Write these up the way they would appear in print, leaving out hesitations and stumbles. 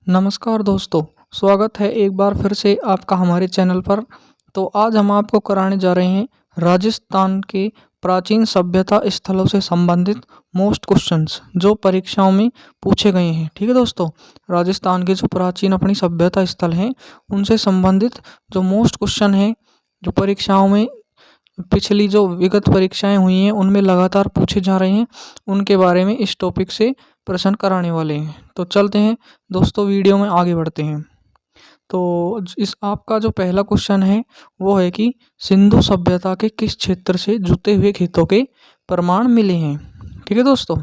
नमस्कार दोस्तों, स्वागत है एक बार फिर से आपका हमारे चैनल पर। तो आज हम आपको कराने जा रहे हैं राजस्थान के प्राचीन सभ्यता स्थलों से संबंधित मोस्ट क्वेश्चंस जो परीक्षाओं में पूछे गए हैं। ठीक है दोस्तों, राजस्थान के जो प्राचीन अपनी सभ्यता स्थल हैं उनसे संबंधित जो मोस्ट क्वेश्चन हैं, जो परीक्षाओं में पिछली जो विगत परीक्षाएं हुई हैं उनमें लगातार पूछे जा रहे हैं, उनके बारे में इस टॉपिक से प्रश्न कराने वाले हैं। तो चलते हैं दोस्तों, वीडियो में आगे बढ़ते हैं। तो इस आपका जो पहला क्वेश्चन है वो है कि सिंधु सभ्यता के किस क्षेत्र से जुते हुए खेतों के प्रमाण मिले हैं। ठीक है दोस्तों,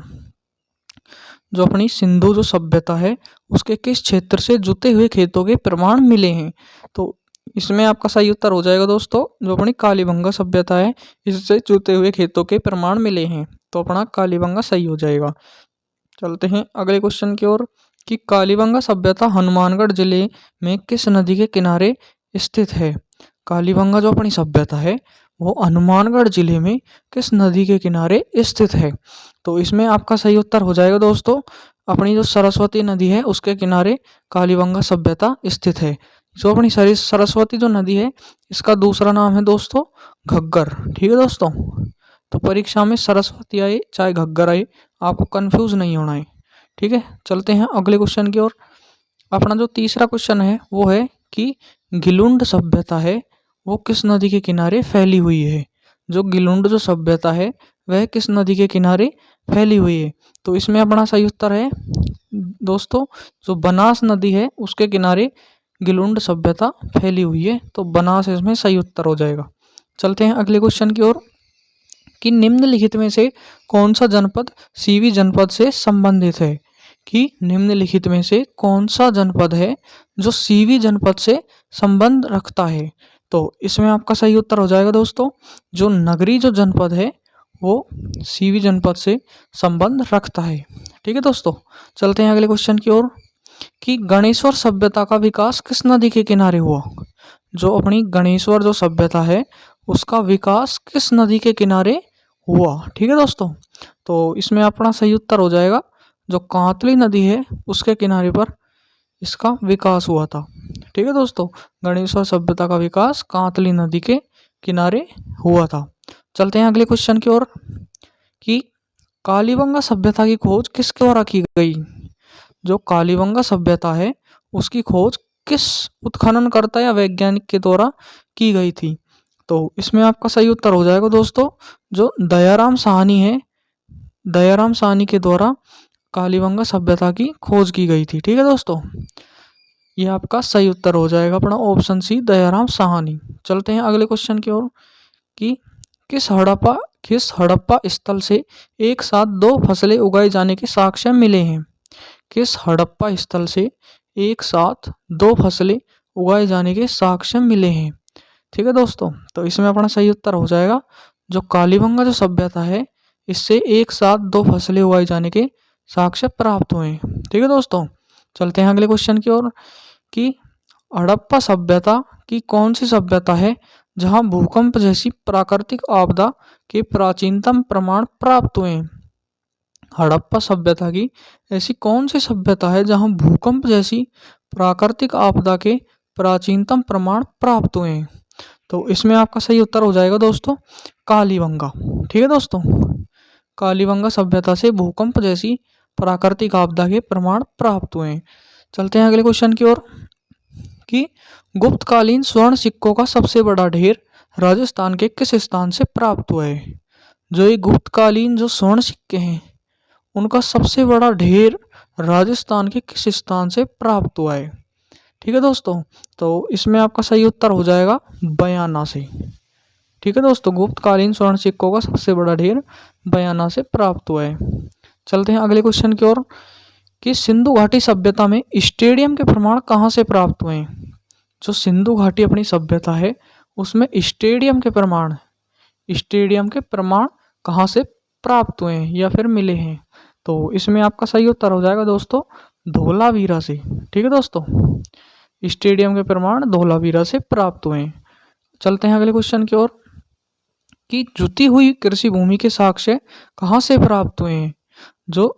जो अपनी सिंधु जो सभ्यता है उसके किस क्षेत्र से जुते हुए खेतों के प्रमाण मिले हैं। तो इसमें आपका सही उत्तर हो जाएगा दोस्तों, जो अपनी कालीबंगा सभ्यता है इससे जुते हुए खेतों के प्रमाण मिले हैं। तो अपना कालीबंगा सही हो जाएगा। चलते हैं अगले क्वेश्चन की ओर कि कालीबंगा सभ्यता हनुमानगढ़ जिले में किस नदी के किनारे स्थित है। कालीबंगा जो अपनी सभ्यता है वो हनुमानगढ़ जिले में किस नदी के किनारे स्थित है। तो इसमें आपका सही उत्तर हो जाएगा दोस्तों, अपनी जो सरस्वती नदी है उसके किनारे कालीबंगा सभ्यता स्थित है। जो अपनी सरस्वती जो नदी है इसका दूसरा नाम है दोस्तों घग्गर। ठीक है दोस्तों, तो परीक्षा में सरस्वती आए चाहे घग्गर आए आपको कंफ्यूज नहीं होना है। ठीक है, चलते हैं अगले क्वेश्चन की ओर। अपना जो तीसरा क्वेश्चन है वो है कि गिलुंड सभ्यता है वो किस नदी के किनारे फैली हुई है। जो गिलुंड जो सभ्यता है वह किस नदी के किनारे फैली हुई है। तो इसमें अपना सही उत्तर है दोस्तों, जो बनास नदी है उसके किनारे गिलुंड सभ्यता फैली हुई है। तो बनास इसमें सही उत्तर हो जाएगा। चलते हैं अगले क्वेश्चन की ओर कि निम्नलिखित में से कौन सा जनपद सीवी जनपद से संबंधित है। कि निम्नलिखित में से कौन सा जनपद है जो सीवी जनपद से संबंध रखता है। तो इसमें आपका सही उत्तर हो जाएगा दोस्तों, जो नगरी जो जनपद है वो सीवी जनपद से संबंध रखता है। ठीक है दोस्तों, चलते हैं अगले क्वेश्चन की ओर कि गणेश्वर सभ्यता का विकास किस नदी के किनारे हुआ। जो अपनी गणेश्वर जो सभ्यता है उसका विकास किस नदी के किनारे हुआ। ठीक है दोस्तों, तो इसमें अपना सही उत्तर हो जाएगा, जो कांतली नदी है उसके किनारे पर इसका विकास हुआ था। ठीक है दोस्तों, गणेश्वर सभ्यता का विकास कांतली नदी के किनारे हुआ था। चलते हैं अगले क्वेश्चन की ओर कि कालीबंगा सभ्यता की खोज किसके द्वारा की गई। जो कालीबंगा सभ्यता है उसकी खोज किस उत्खननकर्ता या वैज्ञानिक के द्वारा की गई थी। तो इसमें आपका सही उत्तर हो जाएगा दोस्तों, जो दयाराम साहनी है, दयाराम साहनी के द्वारा कालीबंगा सभ्यता की खोज की गई थी। ठीक है दोस्तों, ये आपका सही उत्तर हो जाएगा अपना ऑप्शन सी दयाराम साहनी। चलते हैं अगले क्वेश्चन की ओर कि किस हड़प्पा स्थल से एक साथ दो फसलें उगाए जाने के साक्ष्य मिले हैं। किस हड़प्पा स्थल से एक साथ दो फसलें उगाए जाने के साक्ष्य मिले हैं। ठीक है दोस्तों, तो इसमें अपना सही उत्तर हो जाएगा, जो कालीबंगा जो सभ्यता है इससे एक साथ दो फसलें उगाए जाने के साक्ष्य प्राप्त हुए हैं। ठीक है दोस्तों, चलते हैं अगले क्वेश्चन की ओर कि हड़प्पा सभ्यता की कौन सी सभ्यता है जहां भूकंप जैसी प्राकृतिक आपदा के प्राचीनतम प्रमाण प्राप्त हुए हैं। हड़प्पा सभ्यता की ऐसी कौन सी सभ्यता है जहां भूकंप जैसी प्राकृतिक आपदा के प्राचीनतम प्रमाण प्राप्त हुए हैं। तो इसमें आपका सही उत्तर हो जाएगा दोस्तों कालीबंगा। ठीक है दोस्तों, कालीबंगा सभ्यता से भूकंप जैसी प्राकृतिक आपदा के प्रमाण प्राप्त हुए हैं। चलते हैं अगले क्वेश्चन की ओर कि गुप्तकालीन स्वर्ण सिक्कों का सबसे बड़ा ढेर राजस्थान के किस स्थान से प्राप्त हुआ है। जो ये गुप्तकालीन जो स्वर्ण सिक्के हैं उनका सबसे बड़ा ढेर राजस्थान के किस स्थान से प्राप्त हुआ है। ठीक है दोस्तों, तो इसमें आपका सही उत्तर हो जाएगा बयाना से। ठीक है दोस्तों, गुप्तकालीन स्वर्ण सिक्कों का सबसे बड़ा ढेर बयाना से प्राप्त हुआ है। चलते हैं अगले क्वेश्चन की ओर कि सिंधु घाटी सभ्यता में स्टेडियम के प्रमाण कहाँ से प्राप्त हुए हैं। जो सिंधु घाटी अपनी सभ्यता है उसमें स्टेडियम के प्रमाण कहाँ से प्राप्त हुए हैं या फिर मिले हैं। तो इसमें आपका सही उत्तर हो जाएगा दोस्तों धोलावीरा से। ठीक है दोस्तों, स्टेडियम के प्रमाण धोलावीरा से प्राप्त हुए हैं। चलते हैं अगले क्वेश्चन की ओर कि जुती हुई कृषि भूमि के साक्ष्य कहाँ से प्राप्त हुए हैं। जो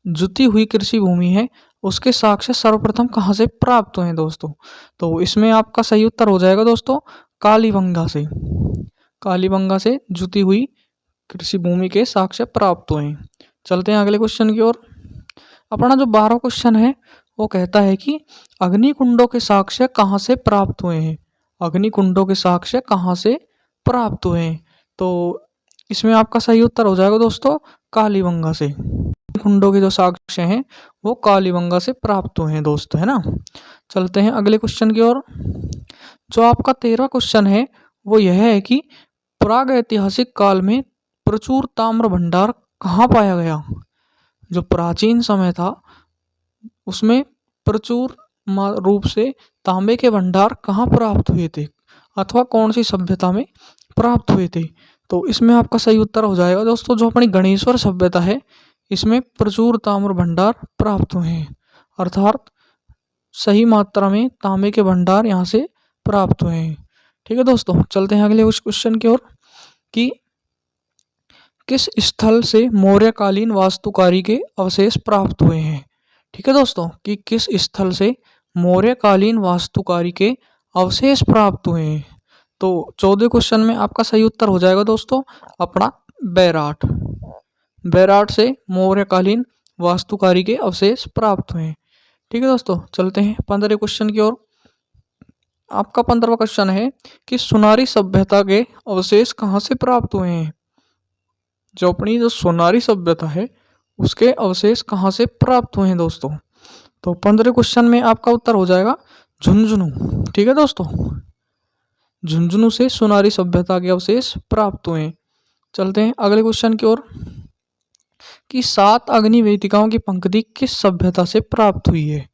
जुती हुई कृषि भूमि है उसके साक्ष्य सर्वप्रथम कहाँ से प्राप्त हुए हैं दोस्तों? तो इसमें आपका सही उत्तर हो जाएगा दोस्तों कालीबंगा से। कालीबंगा से जुती हुई कृषि भूमि के साक्ष्य प्राप्त हुए हैं। चलते हैं अगले क्वेश्चन की ओर। अपना जो 12वां क्वेश्चन है वो कहता है कि अग्निकुंडों के साक्ष्य कहाँ से प्राप्त हुए हैं? अग्निकुंडों के साक्ष्य कहाँ से प्राप्त हुए हैं? तो इसमें आपका सही उत्तर हो जाएगा दोस्तों कालीबंगा से। कुंडों के जो साक्ष्य हैं वो कालीबंगा से प्राप्त हुए हैं दोस्त, है ना। चलते हैं अगले क्वेश्चन की ओर। जो आपका 13वां क्वेश्चन है वो यह है कि प्रागैतिहासिक काल में प्रचुर ताम्र भंडार कहाँ पाया गया? जो प्राचीन समय था उसमें प्रचुर रूप से तांबे के भंडार कहाँ प्राप्त हुए थे अथवा कौन सी सभ्यता में प्राप्त हुए थे? तो इसमें आपका सही उत्तर हो जाएगा दोस्तों जो अपनी गणेश्वर सभ्यता है इसमें प्रचुर ताम्र भंडार प्राप्त हुए हैं, अर्थात सही मात्रा में तांबे के भंडार यहाँ से प्राप्त हुए हैं। ठीक है दोस्तों, चलते हैं अगले उस क्वेश्चन की ओर कि किस स्थल से मौर्यकालीन वास्तुकारी के अवशेष प्राप्त हुए हैं? ठीक है दोस्तों, कि किस स्थल से मौर्यकालीन वास्तुकारी के अवशेष प्राप्त हुए हैं? तो 14वें क्वेश्चन में आपका सही उत्तर हो जाएगा दोस्तों अपना बैराट। बैराट से मौर्यकालीन वास्तुकारी के अवशेष प्राप्त हुए हैं। ठीक है दोस्तों, चलते हैं 15वें क्वेश्चन की ओर। आपका 15वां क्वेश्चन है कि सुनारी सभ्यता के अवशेष कहाँ से प्राप्त हुए हैं? जो अपनी जो सुनारी सभ्यता है उसके अवशेष कहाँ से प्राप्त हुए हैं दोस्तों? तो 15वें क्वेश्चन में आपका उत्तर हो जाएगा झुंझुनू। ठीक है दोस्तों, झुंझुनू से सुनारी सभ्यता के अवशेष प्राप्त हुए हैं। चलते हैं अगले क्वेश्चन की ओर कि 7 अग्नि वेदिकाओं की पंक्ति किस सभ्यता से प्राप्त हुई है?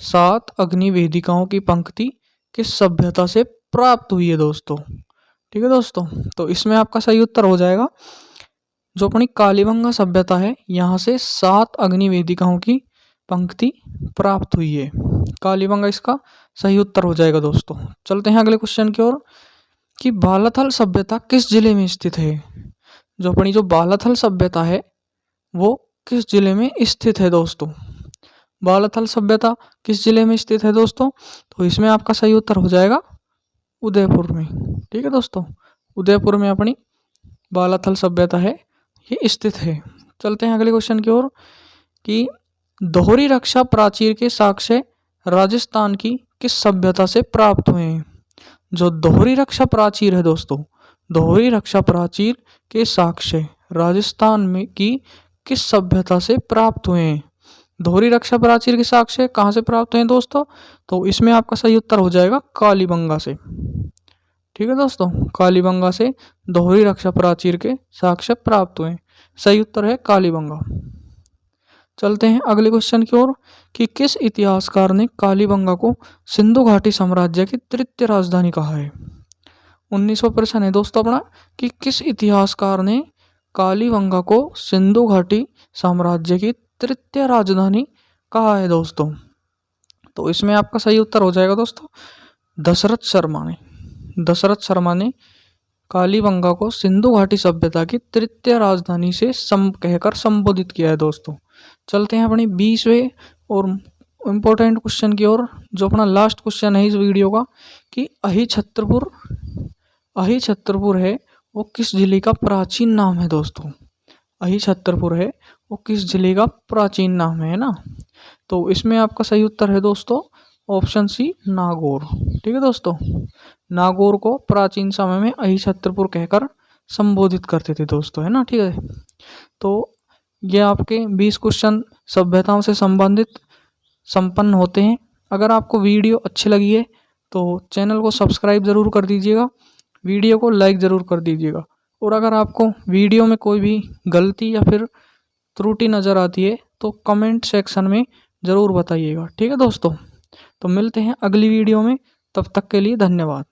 7 अग्नि वेदिकाओं की पंक्ति किस सभ्यता से प्राप्त हुई है दोस्तों? ठीक है दोस्तों, तो इसमें आपका सही उत्तर हो जाएगा जो अपनी कालीबंगा सभ्यता है यहाँ से 7 अग्नि वेदिकाओं की पंक्ति प्राप्त हुई है। कालीबंगा इसका सही उत्तर हो जाएगा दोस्तों। चलते हैं अगले क्वेश्चन की ओर कि बालाथल सभ्यता किस जिले में स्थित है? जो अपनी जो बालाथल सभ्यता है वो किस जिले में स्थित है दोस्तों? बालाथल सभ्यता किस जिले में स्थित है दोस्तों? तो इसमें आपका सही उत्तर हो जाएगा उदयपुर में। ठीक है दोस्तों, उदयपुर में अपनी बालाथल सभ्यता है ये स्थित है। चलते हैं अगले क्वेश्चन की ओर कि दोहरी रक्षा प्राचीर के साक्ष्य राजस्थान की किस सभ्यता से प्राप्त हुए हैं? जो दोहरी रक्षा प्राचीर है दोस्तों, दोहरी रक्षा प्राचीर के साक्ष्य राजस्थान में की किस सभ्यता से प्राप्त हुए हैं? दोहरी रक्षा प्राचीर के साक्ष्य कहाँ से प्राप्त हुए हैं दोस्तों? तो इसमें आपका सही उत्तर हो जाएगा कालीबंगा से। ठीक है दोस्तों, कालीबंगा से दोहरी रक्षा प्राचीर के साक्ष्य प्राप्त हुए। सही उत्तर है कालीबंगा। चलते हैं अगले क्वेश्चन की ओर कि किस इतिहासकार ने कालीबंगा को सिंधु घाटी साम्राज्य की तृतीय राजधानी कहा है? 19वां प्रश्न है दोस्तों अपना कि किस इतिहासकार ने कालीबंगा को सिंधु घाटी साम्राज्य की तृतीय राजधानी कहा है दोस्तों? तो इसमें आपका सही उत्तर हो जाएगा दोस्तों दशरथ शर्मा ने। दशरथ शर्मा ने कालीबंगा को सिंधु घाटी सभ्यता की तृतीय राजधानी से कहकर संबोधित किया है दोस्तों। चलते हैं अपनी 20वें और इम्पोर्टेंट क्वेश्चन की ओर जो अपना लास्ट क्वेश्चन है इस वीडियो का कि अही छत्रपुर है वो किस जिले का प्राचीन नाम है दोस्तों? अही छत्रपुर है वो किस जिले का प्राचीन नाम है ना। तो इसमें आपका सही उत्तर है दोस्तों ऑप्शन सी नागौर। ठीक है दोस्तों, नागौर को प्राचीन समय में अही छत्रपुर कहकर संबोधित करते थे दोस्तों, है ना। ठीक है, तो ये आपके 20 क्वेश्चन सभ्यताओं से संबंधित संपन्न होते हैं। अगर आपको वीडियो अच्छी लगी है तो चैनल को सब्सक्राइब ज़रूर कर दीजिएगा, वीडियो को लाइक ज़रूर कर दीजिएगा, और अगर आपको वीडियो में कोई भी गलती या फिर त्रुटि नज़र आती है तो कमेंट सेक्शन में ज़रूर बताइएगा। ठीक है दोस्तों, तो मिलते हैं अगली वीडियो में, तब तक के लिए धन्यवाद।